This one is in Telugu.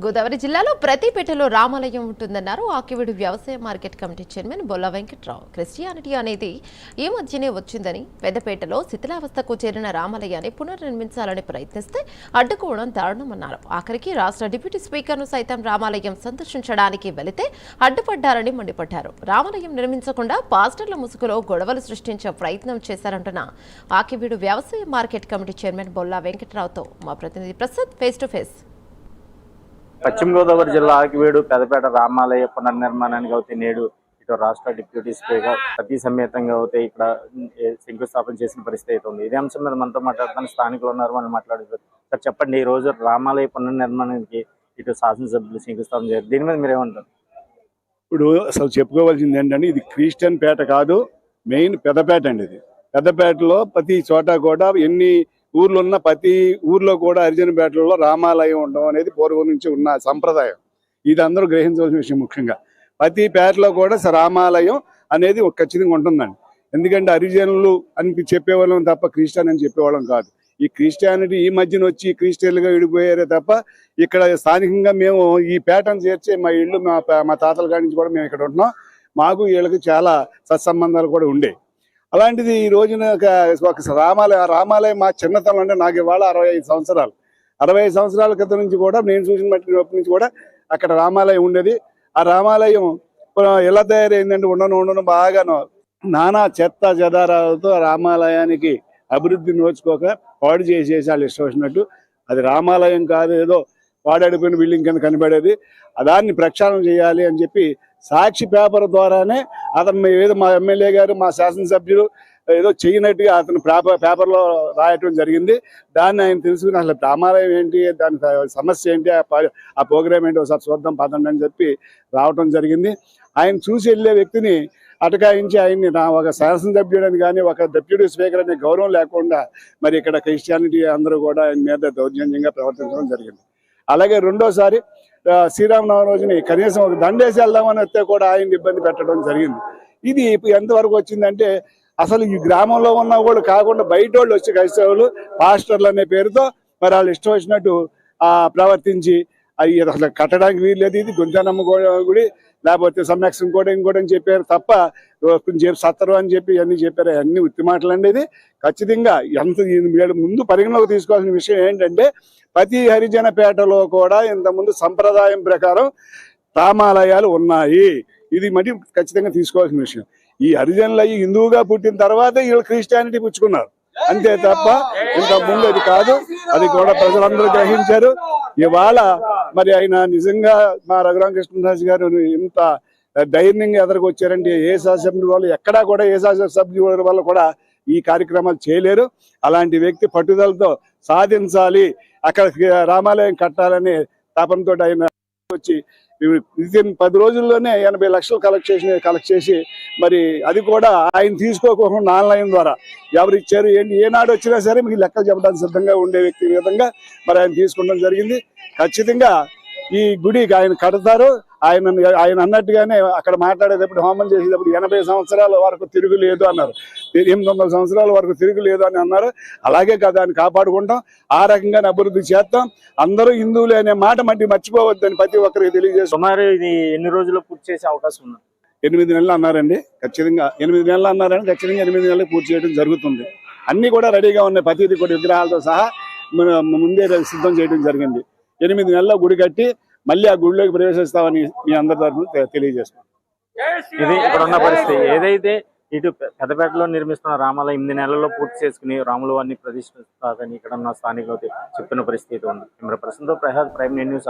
గోదావరి జిల్లాలో ప్రతిపేటలో రామాలయం ఉంటుందన్నారు ఆకివీడు వ్యవసాయ market committee chairman Bolla Venkatrao. Christianity అనేది ఈ మధ్యనే వచ్చిందని, పెద్దపేటలో శిథిలావస్థకు చేరిన రామాలయాన్ని పునర్నిర్మించాలని ప్రయత్నిస్తే అడ్డుకోవడం దారుణమన్నారు. ఆఖరికి రాష్ట్ర డిప్యూటీ స్పీకర్ను సైతం రామాలయం సందర్శించడానికి వెళితే అడ్డుపడ్డారని మండిపడ్డారు. రామాలయం నిర్మించకుండా పాస్టర్ల ముసుగులో గొడవలు సృష్టించే ప్రయత్నం చేశారంటున్న ఆకివీడు వ్యవసాయ మార్కెట్ కమిటీ చైర్మన్ బొల్ల వెంకట్రావుతో మా ప్రతినిధి ప్రసాద్ ఫేస్ టు ఫేస్. పశ్చిమ గోదావరి జిల్లా ఆకివీడు పెదపేట రామాలయ పునర్నిర్మాణానికి అయితే నేడు ఇటు రాష్ట్ర డిప్యూటీ స్పీకర్ సతీ సమేతంగా అయితే ఇక్కడ శంకుస్థాపన చేసిన పరిస్థితి అయితే ఉంది. ఇదే అంశం మీద మనతో మాట్లాడుతున్న స్థానికులు ఉన్నారు, మనం మాట్లాడుతారు. సార్ చెప్పండి, ఈ రోజు రామాలయ పునర్నిర్మాణానికి ఇటు శాసనసభ్యులు శంకుస్థాపన చేయాలి, దీని మీద మీరు ఏమంటారు? ఇప్పుడు అసలు చెప్పుకోవాల్సింది ఏంటంటే ఇది క్రిస్టియన్ పేట కాదు, మెయిన్ పెదపేట అండి. ఇది పెద్దపేటలో ప్రతి చోట కూడా ఎన్ని ఊర్లు ఉన్న ప్రతి ఊర్లో కూడా హరిజనపేటలో రామాలయం ఉండడం అనేది పూర్వం నుంచి ఉన్న సంప్రదాయం. ఇది అందరూ గ్రహించవలసిన విషయం. ముఖ్యంగా ప్రతి పేటలో కూడా రామాలయం అనేది ఖచ్చితంగా ఉంటుందండి. ఎందుకంటే హరిజనులు అని చెప్పేవాళ్ళం తప్ప క్రిస్టియన్ అని చెప్పేవాళ్ళం కాదు. ఈ క్రిస్టియానిటీ ఈ మధ్యన వచ్చి క్రిస్టియన్లుగా విడిపోయారే తప్ప ఇక్కడ స్థానికంగా మేము ఈ పేటను చేర్చే మా ఇల్లు మా తాతల కాడి నుంచి కూడా మేము ఇక్కడ ఉంటున్నాం. మాకు వీళ్ళకి చాలా సత్సంబంధాలు కూడా ఉండే. అలాంటిది ఈ రోజున ఒక రామాలయం మా చిన్నతనం అంటే నాకు ఇవాళ 65 సంవత్సరాలు. 65 సంవత్సరాల క్రితం నుంచి కూడా నేను చూసిన మట్టి నుంచి కూడా అక్కడ రామాలయం ఉండేది. ఆ రామాలయం ఎలా తయారైందంటే ఉండను బాగాను నానా చెత్త చెదారాలతో రామాలయానికి అభివృద్ధి నోచుకోక పాడు చేసేసి వాళ్ళు ఇష్టం వచ్చినట్టు. అది రామాలయం కాదు, ఏదో పాడైపోయిన బిల్డింగ్ కింద కనబడేది. దాన్ని ప్రక్షాళన చేయాలి అని చెప్పి సాక్షి పేపర్ ద్వారానే అతను ఏదో మా ఎమ్మెల్యే గారు మా శాసనసభ్యులు ఏదో చేయనట్టుగా అతను పేపర్లో రాయటం జరిగింది. దాన్ని ఆయన తెలుసుకుని అసలు రామాలయం ఏంటి, దాని సమస్య ఏంటి, ఆ ప్రోగ్రామ్ ఏంటి ఒకసారి చూద్దాం పదండి అని చెప్పి రావటం జరిగింది. ఆయన చూసి వెళ్ళే వ్యక్తిని అటకాయించి ఆయన్ని ఒక శాసనసభ్యుడని కానీ ఒక డిప్యూటీ స్పీకర్ అనే గౌరవం లేకుండా మరి ఇక్కడ క్రిస్టియానిటీ అందరూ కూడా ఆయన మీద దౌర్జన్యంగా ప్రవర్తించడం జరిగింది. అలాగే రెండోసారి శ్రీరామనవమి రోజుని కనీసం ఒక దండేసి వెళ్దామని వస్తే కూడా ఆయన ఇబ్బంది పెట్టడం జరిగింది. ఇది ఎంతవరకు వచ్చిందంటే అసలు ఈ గ్రామంలో ఉన్న వాళ్ళు కాకుండా బయట వాళ్ళు వచ్చి క్రైస్తవులు పాస్టర్లు అనే పేరుతో మరి వాళ్ళు ఇష్టం వచ్చినట్టు ప్రవర్తించి అవి అసలు కట్టడానికి వీల్లేదు. ఇది గుంజానమ్మ గుడి లేకపోతే సమ్యక్స్ ఇంకోటి అని చెప్పారు తప్ప కొంచెం సత్తరు అని చెప్పి అన్ని చెప్పారు. అన్ని ఉత్తి మాటలండి. ఇది ఖచ్చితంగా ఎంత ముందు పరిగణలోకి తీసుకోవాల్సిన విషయం ఏంటంటే ప్రతి హరిజన పేటలో కూడా ఇంతకుముందు సంప్రదాయం ప్రకారం రామాలయాలు ఉన్నాయి. ఇది మరి ఖచ్చితంగా తీసుకోవాల్సిన విషయం. ఈ హరిజనులు అయ్యి హిందువుగా పుట్టిన తర్వాత వీళ్ళు క్రిస్టియానిటీ పుచ్చుకున్నారు, అంతే తప్ప ఇంత ముందు అది కాదు. అది కూడా ప్రజలందరూ గ్రహించారు. ఇవాళ మరి ఆయన నిజంగా మా రఘురామకృష్ణరాజు గారు ఇంత ధైర్యంగా ఎదురుకొచ్చారంటే ఏ శాసనసభ్యుల వాళ్ళు ఎక్కడా కూడా ఏ శాసనసభ్యుల వల్ల కూడా ఈ కార్యక్రమాలు చేయలేరు. అలాంటి వ్యక్తి పట్టుదలతో సాధించాలి, అక్కడ రామాలయం కట్టాలనే తపనతో ఆయన వచ్చి వితిన్ 10 రోజుల్లోనే 80 లక్షలు కలెక్ట్ చేసి మరి అది కూడా ఆయన తీసుకోకుండా ఆన్లైన్ ద్వారా ఎవరు ఇచ్చారు ఏంటి ఏనాడు వచ్చినా సరే మీకు లెక్కలు చెప్పడానికి సిద్ధంగా ఉండే వ్యక్తి విధంగా మరి ఆయన తీసుకోవడం జరిగింది. ఖచ్చితంగా ఈ గుడికి ఆయన కడతారు. ఆయన అన్నట్టుగానే అక్కడ మాట్లాడేటప్పుడు హోమం చేసేటప్పుడు 80 సంవత్సరాల వరకు తిరుగులేదు అన్నారు, 800 సంవత్సరాల వరకు తిరుగులేదు అని అన్నారు. అలాగే కదా అని కాపాడుకుంటాం, ఆ రకంగానే అభివృద్ధి చేస్తాం. అందరూ హిందువులే అనే మాట మర్చిపోవద్దని ప్రతి ఒక్కరికి తెలియజేస్తాం. సుమారు ఇది ఎన్ని రోజుల్లో పూర్తి చేసే అవకాశం ఉంది? 8 నెలలు అన్నారండి. ఖచ్చితంగా 8 నెలలు అన్నారండి. ఖచ్చితంగా 8 నెలలు పూర్తి చేయడం జరుగుతుంది. అన్ని కూడా రెడీగా ఉన్నాయి. ప్రతిదీ కూడా విగ్రహాలతో సహా ముందే సిద్ధం చేయడం జరిగింది. 8 నెలల్లో గుడి కట్టి మళ్ళీ ఆ గుడిలోకి ప్రవేశిస్తామని మీ అందరి తరఫున తెలియజేస్తాం. ఇది ఇక్కడ ఉన్న పరిస్థితి. ఏదైతే ఇటు పెద్దపేటలో నిర్మిస్తున్న రామాలయం 8 నెలల్లో పూర్తి చేసుకుని రాముల వారిని ప్రతిష్ఠిస్తారని ఇక్కడ ఉన్న స్థానికులు చెప్తున్న పరిస్థితి ఉంది. ప్రస్తుతం ప్రసాద్, ప్రైమ్ న్యూస్.